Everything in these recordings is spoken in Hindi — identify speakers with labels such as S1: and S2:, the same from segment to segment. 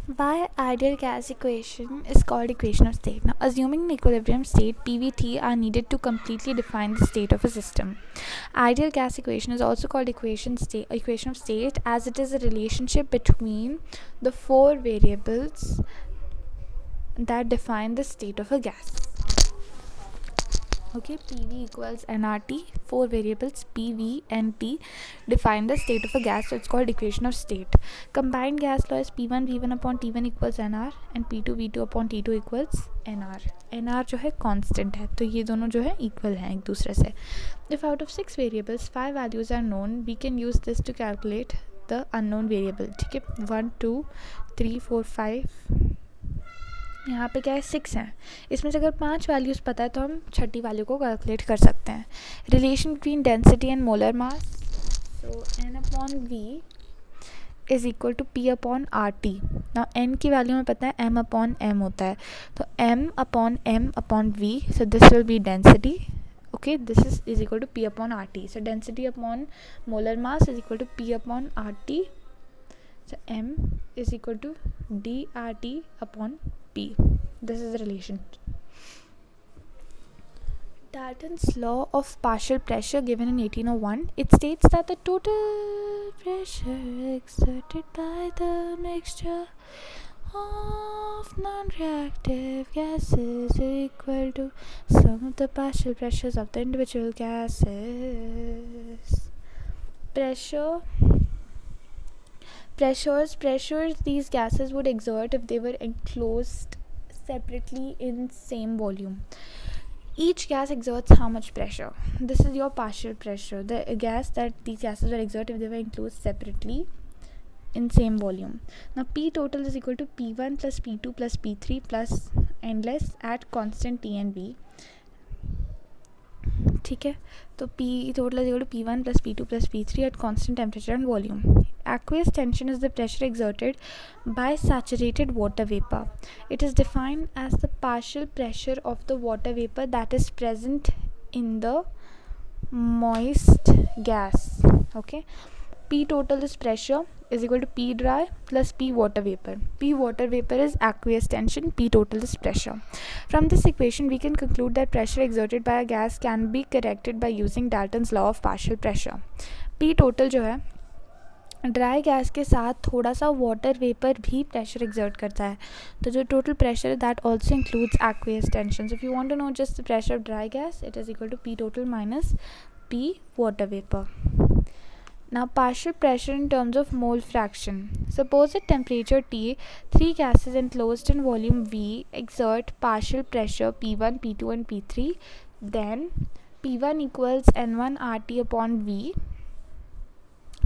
S1: Why ideal gas equation is called equation of state. Now, assuming an equilibrium state, P, V, T are needed to completely define the state of a system. Ideal gas equation is also called equation of state, as it is a relationship between the four variables that define the state of a gas. Okay, PV equals nRT. Four variables P, V, and T define the state of a gas, so it's called equation of state. Combined gas law is P1 V1 upon T1 equals nR and P2 V2 upon T2 equals nR. nR जो है कांस्टेंट है, तो ये दोनों जो है इक्वल हैं एक दूसरे से. If out of 6 variables 5 values are known, we can use this to calculate the unknown variable. ठीक है, 1 2 3 4 5. यहाँ पे क्या है 6 हैं. इसमें से अगर 5 वैल्यूज़ पता है तो हम छठी वैल्यू को कैलकुलेट कर सकते हैं. Relation between density and molar mass, so n upon V is equal to p upon R T. ना n की वैल्यू में पता है m अपॉन m होता है, तो m upon v, so this will be density. Okay, this is equal to p upon rt. So density upon molar mass is equal to p upon rt. So m is equal to drt upon p. This is the relation. Dalton's law of partial pressure given in 1801, it states that the total pressure exerted by the mixture of non-reactive gases is equal to sum of the partial pressures of the individual gases. Pressures these gases would exert if they were enclosed separately in same volume. Each gas exerts how much pressure? This is your partial pressure, the gas that these gases were exert if they were enclosed separately in same volume. Now P total is equal to P1 plus P2 plus P3 plus endless at constant T and V. ठीक है, तो P total is equal to P1 plus P2 plus P3 at constant temperature and volume. Aqueous tension is the pressure exerted by saturated water vapor. It is defined as the partial pressure of the water vapor that is present in the moist gas. Okay, P total is pressure is equal to P dry plus P water vapor. P water vapor is aqueous tension, P total is pressure. From this equation we can conclude that pressure exerted by a gas can be corrected by using Dalton's law of partial pressure. P total जो है ड्राई गैस के साथ थोड़ा सा वाटर वेपर भी प्रेशर एक्सर्ट करता है, तो जो टोटल प्रेशर है that also includes aqueous tension. So if you want to know just the pressure of dry gas, it is equal to P total minus P water vapor. Now partial pressure in terms of mole fraction. Suppose at temperature T, 3 gases enclosed in volume V exert partial pressure P1, P2 and P3. Then P1 equals N1 RT upon V,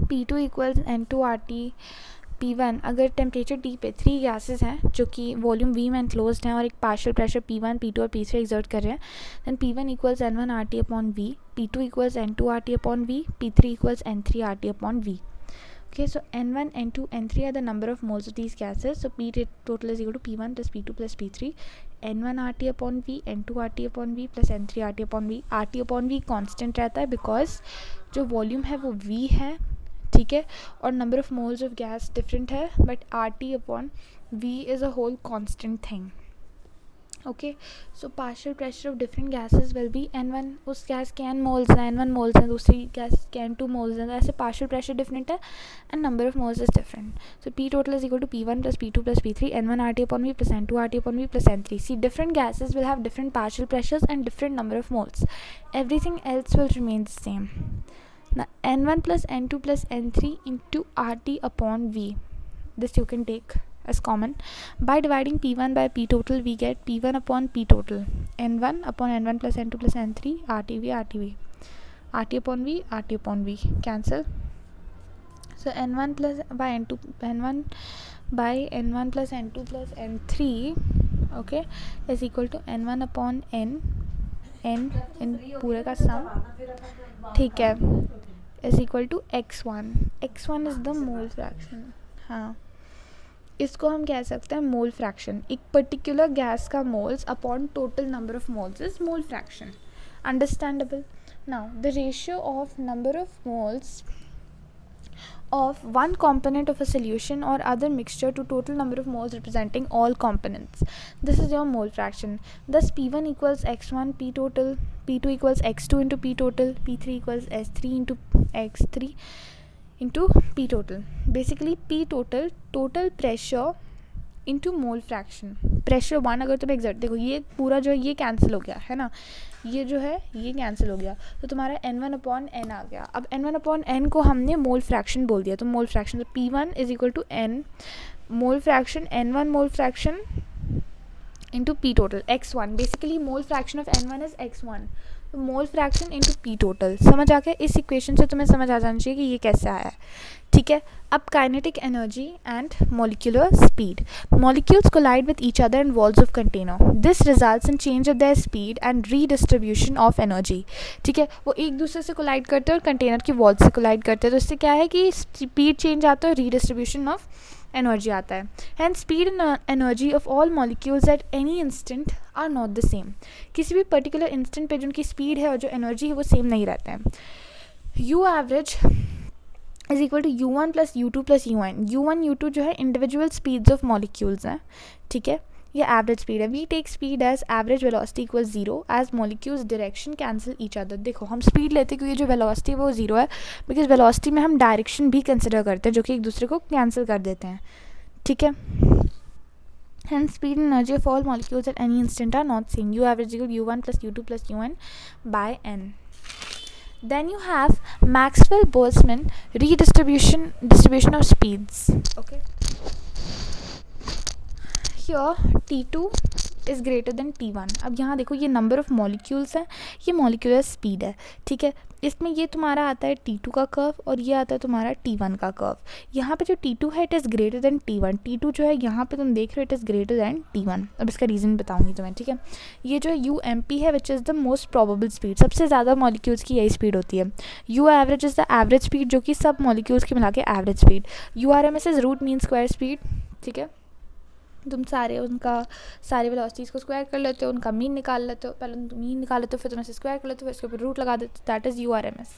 S1: P2 equals N2 RT. P1 अगर टेम्परेचर T पे 3 गैसेस हैं जो कि वॉल्यूम V में एनक्लोज्ड हैं और एक पार्शियल प्रेशर P1, P2 और P3 एक्सर्ट कर रहे हैं, then P1 equals N1 RT upon V, P2 equals N2 RT upon V, P3 equals N3 RT upon V. Okay, so N1, N2, N3 are the number of moles of these gases. So P total is equal to P1 plus P2 plus P3, N1 RT upon V, N2 RT upon V plus N3 RT upon V. RT upon V constant रहता है बिकॉज जो वॉल्यूम है वो V है, ठीक है, और number of moles of gas different है, but R T upon V is a whole constant thing. Okay, so partial pressure of different gases will be N1, उस गैस के N मोल्स हैं, N1 मोल्स हैं, दूसरी गैस के N2 मोल्स हैं, तो ऐसे पार्शियल प्रेशर डिफरेंट है and number of moles is different. So P total is equal to P1 plus P2 plus P3, N1 RT upon V plus N2 RT upon V plus N3. See, different gases will have different partial pressures and different number of moles. Everything else will remain the same. Now N1 plus N2 plus N3 into RT upon V, this you can take as common. By dividing P1 by P total we get P1 upon P total, N1 upon N1 plus N2 plus N3, RTV RTV, RT upon V, RT upon V, cancel. So N1 plus by N2, N1 by N1 plus N2 plus N3, okay, is equal to N1 upon N इन पूरे का सम, ठीक है, is equal to x1. x1 is the mole fraction. हाँ, इसको हम कह सकते हैं मोल फ्रैक्शन. एक पर्टिकुलर गैस का moles upon total number of moles is mole fraction. Understandable. Now the ratio of number of moles of one component of a solution or other mixture to total number of moles representing all components. This is your mole fraction. Thus P1 equals x1 P total, P2 equals x2 into P total, P3 equals S3 into x3 into P total. Basically P total, total pressure into mole fraction. Pressure 1 अगर तुम एग्जर्ट, देखो ये पूरा जो है ये कैंसिल हो गया है ना, ये जो है ये कैंसिल हो गया, तो तुम्हारा n1/n आ गया. अब n1/n को हमने मोल फ्रैक्शन बोल दिया, तो mole fraction P1 is equal to n mole fraction n1 mole fraction into P total x1. Basically mole fraction of n1 is x1, तो mole fraction into P total. समझ आ गया? इस इक्वेशन से तुम्हें समझ आ जाना चाहिए कि ये कैसे आया है. ठीक है. अब kinetic energy and molecular speed. Molecules collide with each other in walls of container. This results in change of their speed and redistribution of energy. ठीक है, वो एक दूसरे से कोलाइड करते हैं और कंटेनर की वॉल से कोलाइड करते हैं, तो इससे क्या है कि स्पीड चेंज आता है, रीडिस्ट्रीब्यूशन ऑफ एनर्जी आता है. And speed and energy of all molecules at any instant are not the same. किसी भी पर्टिकुलर इंस्टेंट पे जो उनकी स्पीड है और जो एनर्जी है वो सेम नहीं रहते हैं. U average is equal to u1 plus u2 plus un. u1 u2 जो है इंडिविजुअल स्पीड्स ऑफ मॉलिक्यूल्स हैं. ठीक है, ये एवरेज स्पीड है. We take speed as average velocity equal 0 as molecules direction cancel each other. देखो हम स्पीड लेते हैं क्योंकि जो वेलोसिटी है वो 0 है, बिकॉज वेलोसिटी में हम डायरेक्शन भी कंसिडर करते हैं जो कि एक दूसरे को कैंसिल कर देते हैं. ठीक है. Hence speed and energy of all molecules at any instant are not same. U average equal u1 plus u2 plus un by n. Then you have Maxwell-Boltzmann distribution of speeds. Okay. Here T2 is greater than T1. अब यहाँ देखो ये नंबर ऑफ मॉलिक्यूल्स हैं, ये मॉलिक्यूलर स्पीड है. ठीक है, इसमें ये तुम्हारा आता है T2 का कर्व और ये आता है तुम्हारा T1 का कर्व. यहाँ पे जो T2 है it is greater than T1. T2 जो है यहाँ पे तुम देख रहे हो it is greater than T1. अब इसका रीज़न बताऊँगी तुम्हें. ठीक है, ये जो UMP है which is the most probable speed. सबसे ज़्यादा मॉलिक्यूल्स की यही स्पीड होती है. U average is the average speed, जो कि सब मॉलिक्यूल्स की मिला के average speed. URMS is root mean square speed. ठीक है, तुम सारे वेलोसिटीज़ को स्क्वायर कर लेते हो, उनका मीन निकाल लेते हो. पहले तुम मीन निकाल लेते हो, फिर तुम इसे स्क्वायर कर लेते हो, फिर इसके ऊपर रूट लगा देते हो. That is URMS.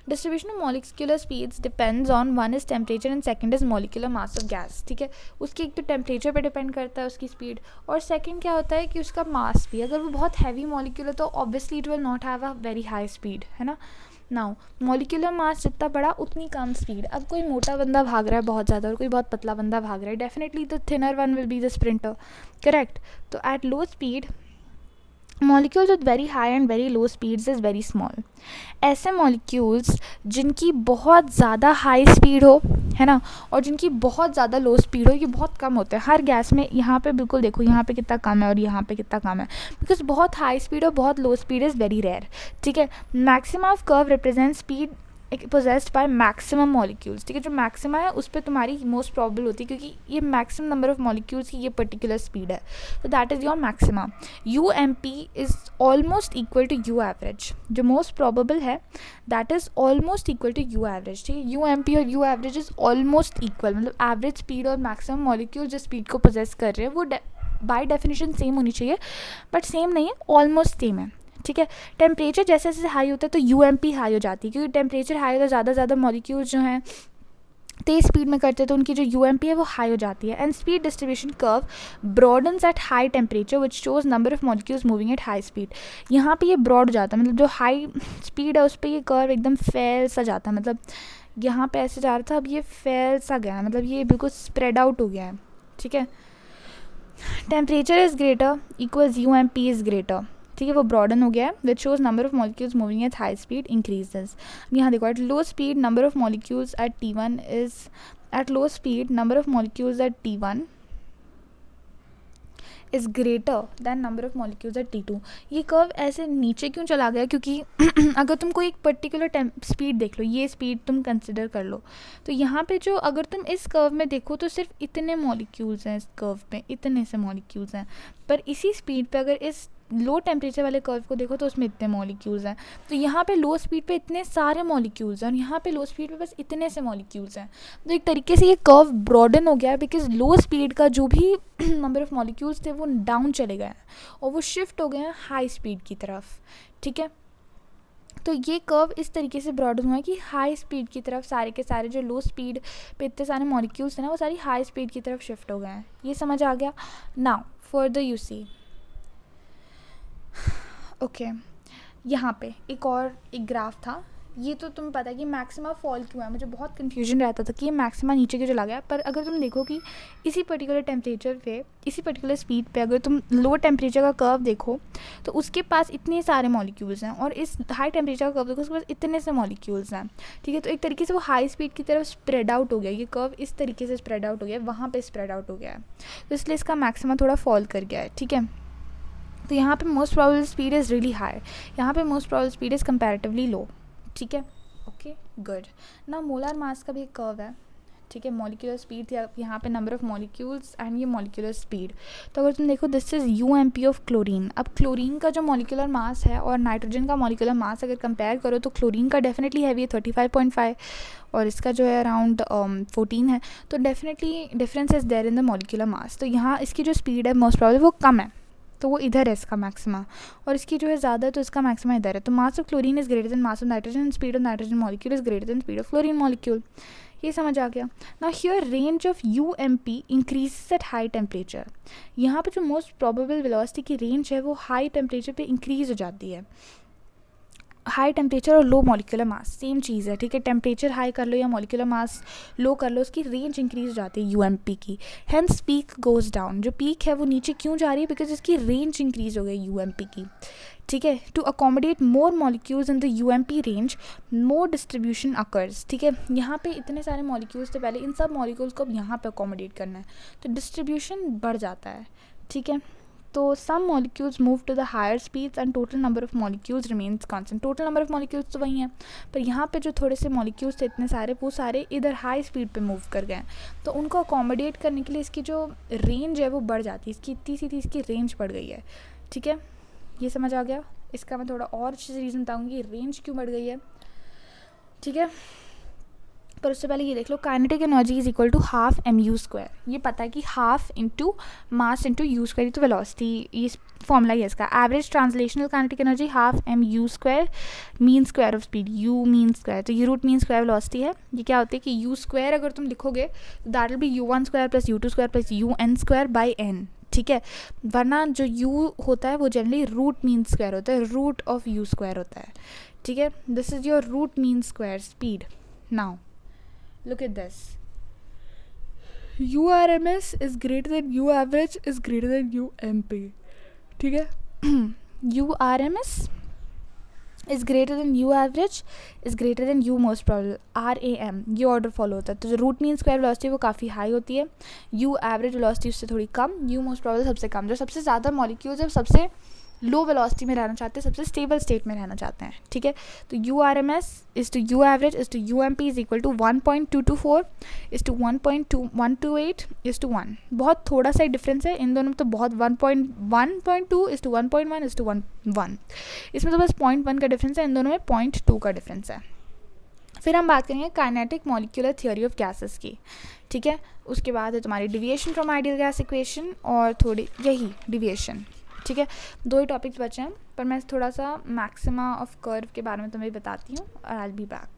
S1: Distribution of molecular speeds depends on one is temperature and second is molecular mass of gas. ठीक है, उसकी एक तो टेम्परेचर पे डिपेंड करता है उसकी स्पीड, और सेकंड क्या होता है कि उसका मास भी. अगर वो बहुत हैवी मॉलिक्यूल है तो obviously it will not have a very high speed, है ना. नाउ मॉलिक्यूलर मास जितना बड़ा उतनी कम स्पीड. अब कोई मोटा बंदा भाग रहा है बहुत ज़्यादा और कोई बहुत पतला बंदा भाग रहा है, definitely the thinner one will be the sprinter. Correct. तो at low speed molecules with very high and very low speeds is very small. ऐसे मॉलिक्यूल्स जिनकी बहुत ज़्यादा हाई स्पीड हो, है ना, और जिनकी बहुत ज़्यादा लो स्पीड हो, ये बहुत कम होते हैं हर गैस में. यहाँ पे बिल्कुल देखो यहाँ पे कितना कम है और यहाँ पे कितना कम है, बिकॉज बहुत हाई स्पीड और बहुत low speed is very rare. ठीक है, maximum of curve represent speed possessed by maximum molecules. ठीक है, जो मैक्सिमा है उस पर तुम्हारी मोस्ट प्रॉबल होती है क्योंकि ये मैक्सिमम नंबर ऑफ मॉलिक्यूल्स की ये पर्टिकुलर स्पीड है, तो that is your maxima. UMP is almost equal to U average. जो मोस्ट प्रॉबेबल है that is almost equal to U average. ठीक है, UMP और U average is almost equal, मतलब एवरेज स्पीड और मैक्सिमम मॉलिक्यूल जो स्पीड को पोजेस कर रहे हैं वो बाय डेफिनेशन सेम होनी चाहिए, बट सेम नहीं है, ऑलमोस्ट सेम है. ठीक है, टेम्परेचर जैसे जैसे हाई होता है तो UMP हाई हो जाती है, क्योंकि टेम्परेचर हाई होता है, ज़्यादा मॉलिक्यूल्स जो हैं तेज़ स्पीड में करते हैं तो उनकी जो UMP है वो हाई हो जाती है. And speed distribution curve broadens at high temperature which shows number of molecules moving at high speed. यहाँ पे ये ब्रॉड हो जाता है, मतलब जो हाई स्पीड है उस पर ये कर्व एकदम फैल सा जाता है, मतलब यहाँ पे ऐसे जा रहा था अब ये फैल सा गया है, मतलब ये बिल्कुल स्प्रेड आउट हो गया है. ठीक है, temperature is greater equals UMP is greater. ठीक है, वो ब्रॉडन हो गया है which shows number of molecules moving at high speed increases. यहाँ देखो at low speed number of molecules at T1 is at low speed number of molecules at T1 is greater than number of molecules at T2. ये कर्व ऐसे नीचे क्यों चला गया, क्योंकि अगर तुम कोई एक पर्टिकुलर स्पीड देख लो, ये स्पीड तुम कंसिडर कर लो, तो यहाँ पे जो अगर तुम इस कर्व में देखो तो सिर्फ इतने मॉलिक्यूल्स हैं इस कर्व पे, इतने से मॉलिक्यूल्स हैं. पर इसी स्पीड पे अगर इस लो टेम्परेचर वाले कर्व को देखो तो उसमें इतने मॉलिक्यूल्स हैं. तो यहाँ पे लो स्पीड पे इतने सारे मॉलिक्यूल्स हैं और यहाँ पे लो स्पीड पे बस इतने से मॉलिक्यूल्स हैं. तो एक तरीके से ये कर्व ब्रॉडन हो गया है, बिकॉज लो स्पीड का जो भी नंबर ऑफ मॉलिक्यूल्स थे वो डाउन चले गए हैं और वो शिफ्ट हो गए हैं हाई स्पीड की तरफ. ठीक है, तो ये कर्व इस तरीके से ब्रॉडन हुआ है कि हाई स्पीड की तरफ सारे के सारे जो लो स्पीड पे इतने सारे मॉलिक्यूल्स हैं ना वो सारी हाई स्पीड की तरफ शिफ्ट हो गए हैं। ये समझ आ गया। Now further you see, okay यहाँ पे एक ग्राफ था। ये तो तुम्हें पता है कि मैक्सिमा फॉल क्यों है, मुझे बहुत कन्फ्यूजन रहता था कि ये मैक्सिमा नीचे क्यों चला गया। पर अगर तुम देखो कि इसी पर्टिकुलर टेम्परेचर पे, इसी पर्टिकुलर स्पीड पे अगर तुम लो टेम्परेचर का कर्व देखो तो उसके पास इतने सारे मॉलिक्यूल्स हैं, और इस हाई टेम्परेचर का कर्व देखो उसके पास इतने से मॉलिक्यूल्स हैं। ठीक है, तो एक तरीके से वो हाई स्पीड की तरफ स्प्रेड आउट हो गया, ये कर्व इस तरीके से स्प्रेड आउट हो गया, वहाँ पर स्प्रेड आउट हो गया है, तो इसलिए इसका मैक्सिमा थोड़ा फॉल कर गया है। ठीक है, तो यहाँ पे most probable speed is really high, यहाँ पे most probable speed is comparatively low. ठीक है, ओके गुड। ना मोलर मास का भी एक कर्व है। ठीक है, मॉलिक्यूलर स्पीड थी, यहाँ पे नंबर ऑफ मॉलिक्यूल्स एंड ये मॉलिक्यूलर स्पीड। तो अगर तुम देखो this is UMP of chlorine. अब क्लोरीन का जो मॉलिक्यूलर मास है और नाइट्रोजन का मॉलिक्यूलर मास अगर कंपेयर करो तो क्लोरीन का डेफिनेटली हैवी है 35.5 और इसका जो है अराउंड 14 है, तो definitely difference is there in the molecular mass. तो यहाँ इसकी जो स्पीड है मोस्ट प्रोबेबली वो कम है, तो वो इधर है इसका मैक्सिमा, और इसकी जो है ज़्यादा है तो इसका मैक्सिमा इधर है। तो mass of chlorine is greater then mass of nitrogen and speed of nitrogen molecule is greater than speed of chlorine molecule. ये समझ आ गया। Now here range of UMP increases at high temperature. यहाँ पे जो मोस्ट प्रोबेबल वेलोसिटी की रेंज है वो हाई टेम्परेचर पे इंक्रीज़ हो जाती है। हाई टेम्परेचर और लो मॉलिक्यूलर मास सेम चीज़ है। ठीक है, टेम्परेचर हाई कर लो या मॉलिक्यूलर मास लो कर लो, उसकी रेंज इंक्रीज हो जाती है UMP की। हेंस पीक गोज़ डाउन, जो पीक है वो नीचे क्यों जा रही है, बिकॉज इसकी रेंज इंक्रीज हो गई UMP की। ठीक है, to accommodate more molecules in the UMP range more distribution occurs. ठीक है, यहाँ पे इतने सारे मॉलिक्यूल्स थे पहले, इन सब मॉलिक्यूल्स को अब यहाँ पे अकोमोडेट करना है तो डिस्ट्रीब्यूशन बढ़ जाता है। ठीक है, तो some molecules move to the higher speeds and total number of molecules remains constant. total number of molecules तो वही हैं, पर यहाँ पे जो थोड़े से molecules थे इतने सारे, वो सारे इधर हाई स्पीड पे मूव कर गए, तो उनको अकोमोडेट करने के लिए इसकी जो रेंज है वो बढ़ जाती है, इसकी इतनी सी थी इसकी रेंज बढ़ गई है। ठीक है, ये समझ आ गया। इसका मैं थोड़ा और अच्छे से रीज़न बताऊँगी रेंज क्यों बढ़ गई है। ठीक है, पर उससे पहले ये देख लो, kinetic energy is equal to half mu²। ये पता है कि half into mass into u², तो वेलोसिटी, ये फॉर्मूला है इसका। Average translational kinetic energy half mu² mean square of speed, u mean square, तो ये रूट मीन स्क्वायर वेलोसिटी है। ये क्या होती है कि u² अगर तुम लिखोगे that will be u1² plus u2² plus un² by n। ठीक है, वरना जो u होता है वो जनरली रूट मीन स्क्वायर होता है, रूट ऑफ u² होता है। ठीक है, this is your root mean square speed. Now look at this, URMS is greater than U average is greater than UMP. ठीक है, URMS is greater than U average is greater than U most probable, RAM, ये ऑर्डर फॉलो होता है। तो जो रूट मीन स्क्वायर वेलोसिटी वो काफ़ी हाई होती है, U एवरेज वेलोसिटी उससे थोड़ी कम, U मोस्ट प्रोबेबल सबसे कम। जो सबसे ज़्यादा मॉलिक्यूल्स है सबसे लो वेलोसिटी में रहना चाहते हैं, सबसे स्टेबल स्टेट में रहना चाहते हैं। ठीक है, तो URMS is to U average is to UMP is equal to 1.224 is to 1.128 is to 1। बहुत थोड़ा सा डिफरेंस है इन दोनों में, तो बहुत 1.2 इज़ टू 1.1 इज़ टू 1, इसमें तो बस 0.1 का डिफरेंस है, इन दोनों में 0.2 का डिफरेंस है। फिर हम बात करेंगे kinetic molecular theory of gases की। ठीक है, उसके बाद है तुम्हारी deviation from ideal gas equation और थोड़ी यही डिविएशन। ठीक है, 2 ही टॉपिक्स बचे हैं, पर मैं थोड़ा सा मैक्सिमा ऑफ कर्व के बारे में तुम्हें बताती हूँ और आई विल बी बैक।